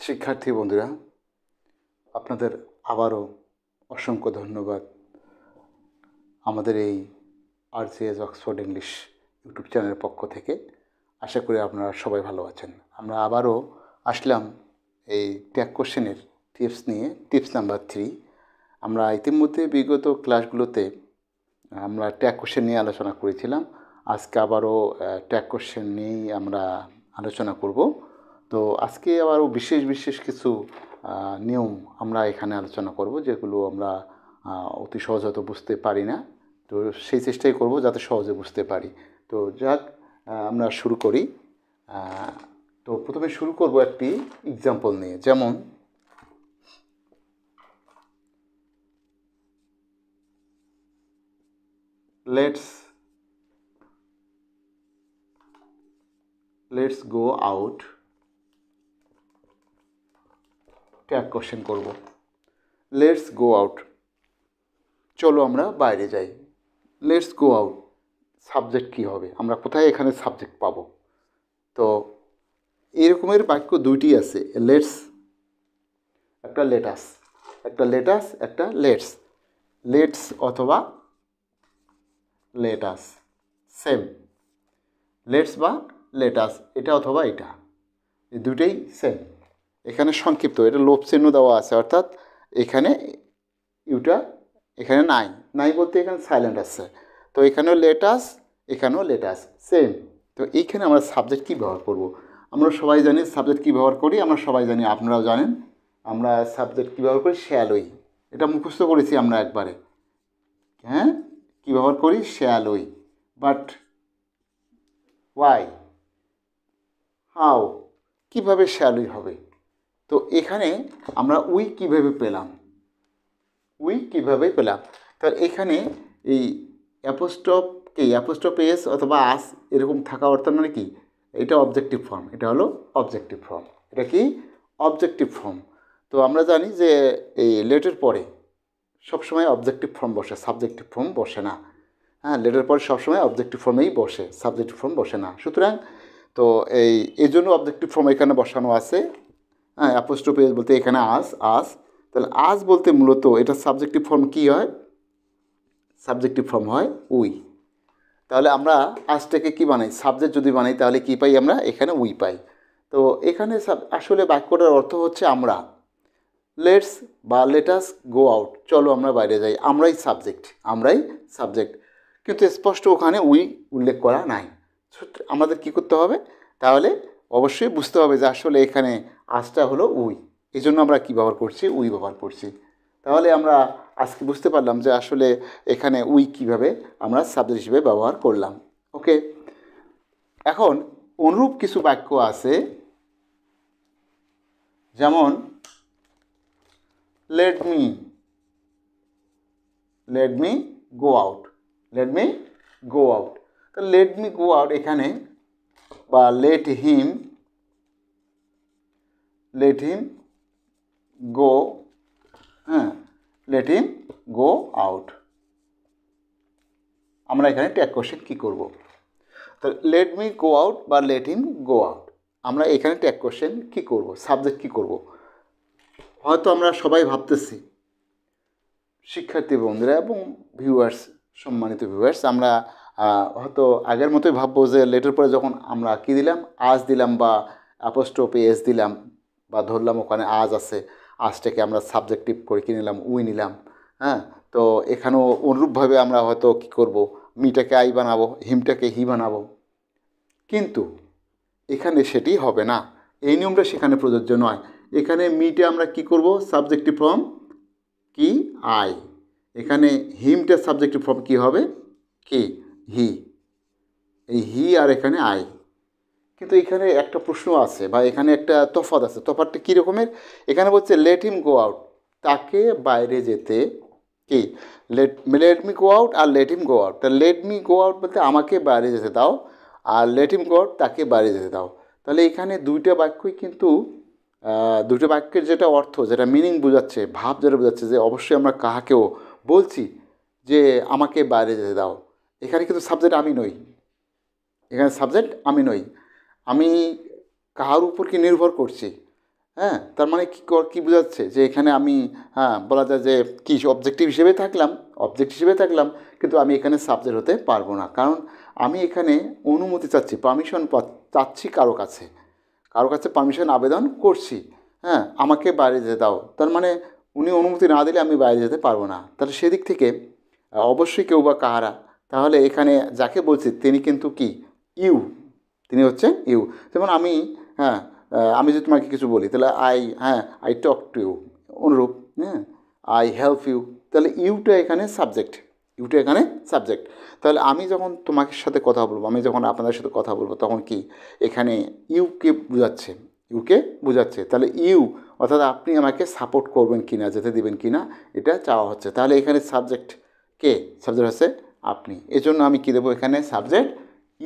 শিক্ষার্থী বন্ধুরা, আপনাদের আবারও অসংখ্য ধন্যবাদ আমাদের এই আরজিএস অক্সফোর্ড ইংলিশ ইউটিউব চ্যানেলের পক্ষ থেকে। আশা করি আপনারা সবাই ভালো আছেন। আমরা আবারও আসলাম এই ট্যাগ কোশ্চেনের টিপস নিয়ে, টিপস নাম্বার 3। আমরা ইতিমধ্যে বিগত ক্লাসগুলোতে আমরা ট্যাগ কোশ্চেন নিয়ে আলোচনা করেছিলাম। আজকে আবারও ট্যাগ কোশ্চেন নিয়েই আমরা আলোচনা করব। তো আজকে আবারও বিশেষ কিছু নিয়ম আমরা এখানে আলোচনা করব, যেগুলো আমরা অতি সহজ হয়তো বুঝতে পারি না। তো সেই চেষ্টাই করব যাতে সহজে বুঝতে পারি। তো যাক, আমরা শুরু করি। তো প্রথমে শুরু করব একটি এক্সাম্পল নিয়ে, যেমন let's go out। Tag question করব, লেটস গো আউট, চলো আমরা বাইরে যাই। লেটস গো আউট, সাবজেক্ট কী হবে, আমরা কোথায় এখানে সাবজেক্ট পাবো? তো এরকমের বাক্য দুইটি আছে, লেটস একটা লেটাস, একটা লেটস। লেটস অথবা লেটাস সেম, লেটস বা লেটাস, এটা অথবা এটা, এই দুটোই সেম। এখানে সংক্ষিপ্ত, এটা লোপ চিহ্ন দেওয়া আছে, অর্থাৎ এখানে ইউটা এখানে নাই বলতে এখানে সাইলেন্ট আছে। তো এখানেও লেটাস, এখানেও লেটাস সেম। তো এইখানে আমরা সাবজেক্ট কী ব্যবহার করব? আমরা সবাই জানি সাবজেক্ট কী ব্যবহার করি, আমরা সবাই জানি, আপনারাও জানেন আমরা সাবজেক্ট কী ব্যবহার করি, শ্যালই। এটা মুখস্থ করেছি আমরা একবারে, হ্যাঁ, কী ব্যবহার করি, শ্যালই। বাট ওয়াই, হাউ, কীভাবে শ্যালই হবে? তো এখানে আমরা উই কীভাবে পেলাম, তাহলে এখানে এই অ্যাপোস্ট্রফ এস অথবা আস এরকম থাকা অর্থ মানে কি, এটা অবজেক্টিভ ফর্ম, এটা হলো অবজেক্টিভ ফর্ম। এটা কি অবজেক্টিভ ফর্ম। তো আমরা জানি যে এই লেটের পরে সবসময় অবজেক্টিভ ফর্ম বসে, সাবজেক্টিভ ফর্ম বসে না। হ্যাঁ, লেটের পরে সবসময় অবজেক্টিভ ফর্মেই বসে, সাবজেক্টিভ ফর্ম বসে না। সুতরাং তো এই জন্য অবজেক্টিভ ফর্ম এখানে বসানো আছে। হ্যাঁ, অ্যাপোস্ট্রফ এস বলতে এখানে আস, তাহলে আজ বলতে মূলত এটা সাবজেক্টিভ ফর্ম কী হয়, সাবজেক্টিভ ফর্ম হয় উই। তাহলে আমরা আজটাকে কী বানাই, সাবজেক্ট যদি বানাই তাহলে কী পাই আমরা, এখানে উই পাই। তো এখানে আসলে বাক্যটার অর্থ হচ্ছে আমরা, লেটস বা লেটাস গো আউট, চলো আমরা বাইরে যাই, আমরাই সাবজেক্ট, কিন্তু স্পষ্ট ওখানে উই উল্লেখ করা নাই। আমাদের কী করতে হবে, তাহলে অবশ্যই বুঝতে হবে যে আসলে এখানে আজটা হলো উই, এই জন্য আমরা কী ব্যবহার করছি, উই ব্যবহার করছি। তাহলে আমরা আজকে বুঝতে পারলাম যে আসলে এখানে উই কীভাবে আমরা সাবজেক্ট হিসেবে ব্যবহার করলাম। ওকে, এখন অনুরূপ কিছু বাক্য আছে, যেমন let me go out, তো let me go out এখানে, বা let him go, হ্যাঁ, let him go out, আমরা এখানে ট্যাগ কোশ্চেন কী করব? তো let me go out বা let him go out, আমরা এখানে ট্যাগ কোশ্চেন কী করব, সাবজেক্ট কী করব? হয়তো আমরা সবাই ভাবতেছি, শিক্ষার্থী বন্ধুরা এবং সম্মানিত ভিউয়ার্স, আমরা হয়তো আগের মতোই ভাববো যে লেটের পরে যখন আমরা কী দিলাম, আজ দিলাম বা অ্যাপোস্ট্রফি এস দিলাম, বা ধরলাম ওখানে আজ আছে, আজটাকে আমরা সাবজেক্টিভ করে কী নিলাম, উই নিলাম। হ্যাঁ, তো এখানেও অনুরূপভাবে আমরা হয়তো কী করব, মিটাকে আই বানাবো, হিমটাকে হি বানাবো, কিন্তু এখানে সেটি হবে না, এই নিয়মটা সেখানে প্রযোজ্য নয়। এখানে মিটে আমরা কি করব, সাবজেক্টিভ ফর্ম কি, আই। এখানে হিমটার সাবজেক্টিভ ফর্ম কি হবে, কি, হি। এই হি আর এখানে আই। কিন্তু এখানে একটা প্রশ্ন আছে, বা এখানে একটা তফাৎ আছে। তফাৎটা কী রকমের, এখানে বলছে লেট হিম গো আউট, তাকে বাইরে যেতে, কি, লেট মি গো আউট আর লেট হিম গো আউট। তা লেট মি গো আউট বলতে আমাকে বাইরে যেতে দাও, আর লেট হিম গো আউট তাকে বাইরে যেতে দাও। তাহলে এখানে দুইটা বাক্যই কিন্তু দুটো বাক্যের যেটা অর্থ, যেটা মিনিং বোঝাচ্ছে, ভাব যেটা বোঝাচ্ছে, যে অবশ্যই আমরা কাহাকেও বলছি যে আমাকে বাইরে যেতে দাও। এখানে কিন্তু সাবজেক্ট আমি নই, আমি কাহার উপর কি নির্ভর করছি, হ্যাঁ, তার মানে কী বোঝাচ্ছে যে এখানে আমি বলা যায় যে কি অবজেক্টিভ হিসেবে থাকলাম, কিন্তু আমি এখানে সাবজেক্ট হতে পারবো না, কারণ আমি এখানে অনুমতি চাচ্ছি, পারমিশন চাচ্ছি কারো কাছে পারমিশন আবেদন করছি। হ্যাঁ, আমাকে বাইরে যেতে দাও, তার মানে উনি অনুমতি না দিলে আমি বাইরে যেতে পারবো না। তাহলে সেদিক থেকে অবশ্যই কেউ বা কাহারা, তাহলে এখানে যাকে বলছি তিনি কিন্তু কি ইউ, তিনি হচ্ছেন ইউ। যেমন আমি, হ্যাঁ, আমি যদি তোমাকে কিছু বলি তাহলে আই টক টু ইউ, অনুরূপ। হ্যাঁ, আই হেল্প ইউ, তাহলে ইউটা এখানে সাবজেক্ট, তাহলে আমি যখন তোমাকে সাথে কথা বলবো, আমি যখন আপনাদের সাথে কথা বলবো, তখন কি এখানে ইউকে বোঝাচ্ছে, তাহলে ইউ অর্থাৎ আপনি আমাকে সাপোর্ট করবেন কি না, যেতে দিবেন কি না, এটা চাওয়া হচ্ছে। তাহলে এখানে সাবজেক্ট হচ্ছে আপনি, এজন্য আমি কি দেবো এখানে সাবজেক্ট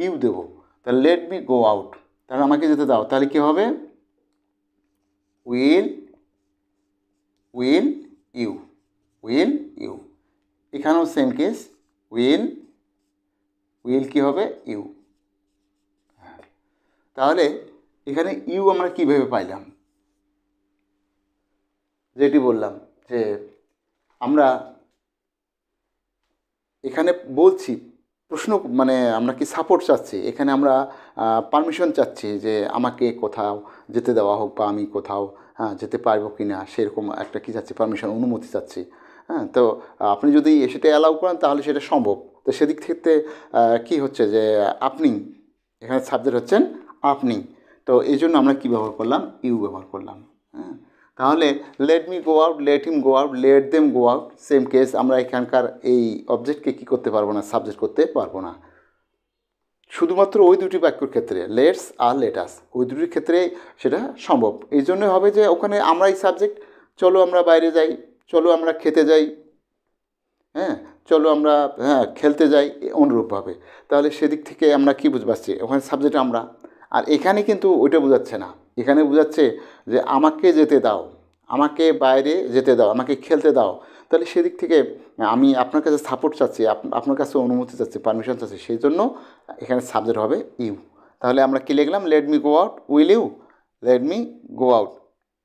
ইউ দেবো। তাহলে লেট মি গো আউট, তাহলে আমাকে যেতে দাও, তাহলে কী হবে উইল ইউ, এখানেও সেম কেস, উইল কী হবে ইউ। তাহলে এখানে ইউ আমরা কীভাবে পাইলাম, যেটি বললাম যে আমরা এখানে বলছি প্রশ্ন, মানে আমরা কি সাপোর্ট চাচ্ছি, এখানে আমরা পারমিশন চাচ্ছি যে আমাকে কোথাও যেতে দেওয়া হোক, বা আমি কোথাও যেতে পারবো কি না, সেরকম একটা কী চাচ্ছি, পারমিশন, অনুমতি চাচ্ছি। হ্যাঁ, তো আপনি যদি সেটা অ্যালাউ করেন তাহলে সেটা সম্ভব। তো সেদিক থেকে কী হচ্ছে যে আপনি এখানে সাবজেক্ট হচ্ছেন আপনি, তো এই জন্য আমরা কী ব্যবহার করলাম, ইউ ব্যবহার করলাম। হ্যাঁ, তাহলে late me go out, late him go out, let them go out, same case, আমরা এখানকার এই অবজেক্টকে কী করতে পারবো না, সাবজেক্ট করতে পারবো না। শুধুমাত্র ওই দুটি বাক্যর ক্ষেত্রে, লেটস আর লেটাস, ওই দুটির ক্ষেত্রে সেটা সম্ভব। এই জন্যই হবে যে ওখানে আমরাই সাবজেক্ট, চলো আমরা বাইরে যাই, চলো আমরা খেতে যাই, হ্যাঁ, চলো আমরা খেলতে যাই, অনুরূপভাবে। তাহলে সেদিক থেকে আমরা কী বুঝতে পারছি, ওখানে সাবজেক্ট আমরা। আর এখানে কিন্তু ওইটা বোঝাচ্ছে না, এখানে বোঝাচ্ছে যে আমাকে যেতে দাও, আমাকে বাইরে যেতে দাও, আমাকে খেলতে দাও। তাহলে সেদিক থেকে আমি আপনার কাছে সাপোর্ট চাচ্ছি, আপনার কাছে অনুমতি চাচ্ছি, পারমিশন চাচ্ছি, সেই জন্য এখানে সাবজেক্ট হবে ইউ। তাহলে আমরা কী লিখলাম, let me go out will you, let me go out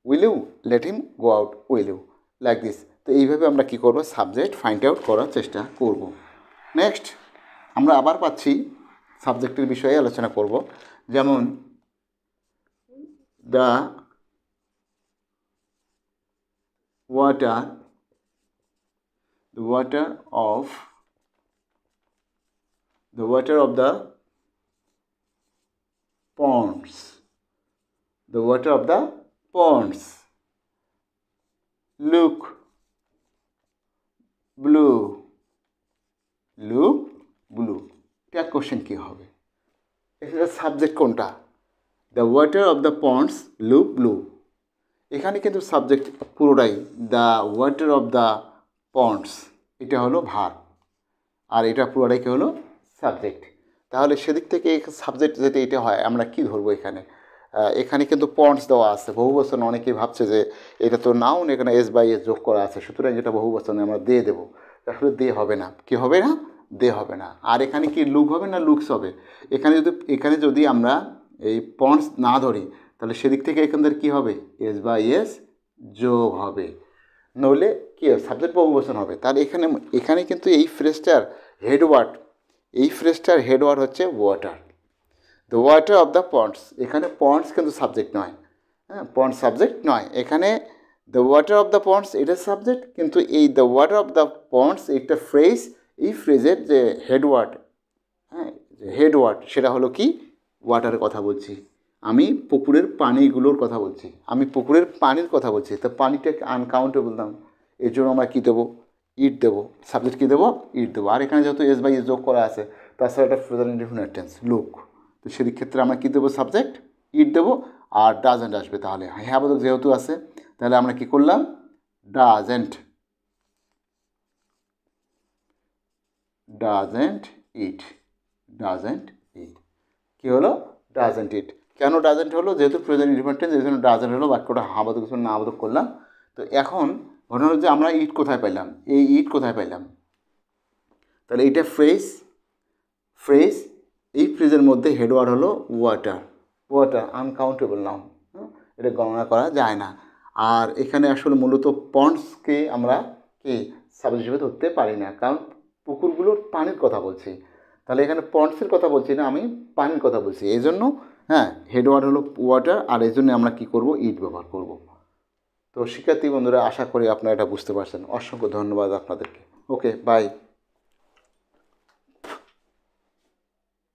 will you, let him go out will you, like this. তো এইভাবে আমরা কী করবো, সাবজেক্ট ফাইন্ড আউট করার চেষ্টা করব। নেক্সট আমরা আবার পাচ্ছি সাবজেক্টের বিষয়ে আলোচনা করব, যেমন the water of the ponds, look blue, tag question কী হবে, এখানে সাবজেক্ট কোনটা, the water of the ponds look blue, এখানে কিন্তু সাবজেক্ট পুরোটাই the water of the ponds, এটা হলো ভার্ব, আর এটা পুরোটাই কী হলো সাবজেক্ট। তাহলে সেদিক থেকে এই সাবজেক্ট যেটা এটা হয়, আমরা কি ধরবো এখানে, এখানে কিন্তু পন্ডস দেওয়া আছে, বহুবচন, অনেকেই ভাবছে যে এটা তো নাউন, এখানে এস বাই এস যোগ করা আছে, সুতরাং এটা বহুবচনে আমরা দিয়ে দেবো, আসলে দে হবে না, কি হবে না, দে হবে না। আর এখানে কি লুক হবে না লুকস হবে, এখানে যদি আমরা এই পন্ডস না ধরি, তাহলে সেদিক থেকে এখানদের কী হবে, এস বাই এস যোগ হবে, নইলে কী সাবজেক্ট বহুবচন হবে। তাহলে এখানে কিন্তু এই ফ্রেজটার হেডওয়ার্ড হচ্ছে water, the water of the ponds, এখানে পন্ডস কিন্তু সাবজেক্ট নয়, হ্যাঁ, পন্ডস সাবজেক্ট নয়, এখানে the water of the ponds এটা সাবজেক্ট, কিন্তু এই the water of the ponds একটা ফ্রেজ, এই ফ্রেজের যে হেডওয়ার্ড সেটা হলো কি, ওয়াটারের কথা বলছি, আমি পুকুরের পানিগুলোর কথা বলছি, তো পানিটাকে আনকাউন্টেবল নাম, এর জন্য আমরা কী দেবো, ইট দেবো, সাবজেক্ট কী দেবো, ইট দেবো। আর এখানে যেহেতু এস বাই এস যোগ করা আছে, তাছাড়া একটা প্রেজেন্ট ইনডেফিনিট টেন্স লুক, তো সেদিক ক্ষেত্রে আমরা কী দেবো, সাবজেক্ট ইট দেবো, আর ডাজেন্ট আসবে। তাহলে হ্যাঁ বোধক যেহেতু আছে, তাহলে আমরা কী করলাম, ডাজেন্ট ইট, কী হলো, ডাজেন্ট ইট। কেন ডাজেন্ট হলো, যেহেতু প্রেজেন্ট ইনডেফিনিট টেন্স, এই জন্য ডাজেন্ট হলো, বাক্যটা হ্যাঁ বোধক না বোধক করলাম। তো এখন ঘটনা হলো যে আমরা ইট কোথায় পাইলাম, এই ইট কোথায় পাইলাম, তাহলে এইটা ফ্রেজ, এই ফ্রেজের মধ্যে হেডওয়ার্ড হলো ওয়াটার, আনকাউন্টেবল নাউন, এটা গণনা করা যায় না। আর এখানে আসলে মূলত পন্ডসকে আমরা কি সাবজেক্ট হিসেবে ধরতে পারি না, কারণ পুকুরগুলোর পানির কথা বলছি। তাহলে এখানে পন্ডসের কথা বলছি না, আমি পানির কথা বলছি। এই জন্য হ্যাঁ, হেড ওয়ার্ড হলো ওয়াটার, আর এই জন্য আমরা কী করব, ইট ব্যবহার করব। তো শিক্ষার্থী বন্ধুরা, আশা করি আপনারা এটা বুঝতে পারছেন। অসংখ্য ধন্যবাদ আপনাদেরকে। ওকে, বাই।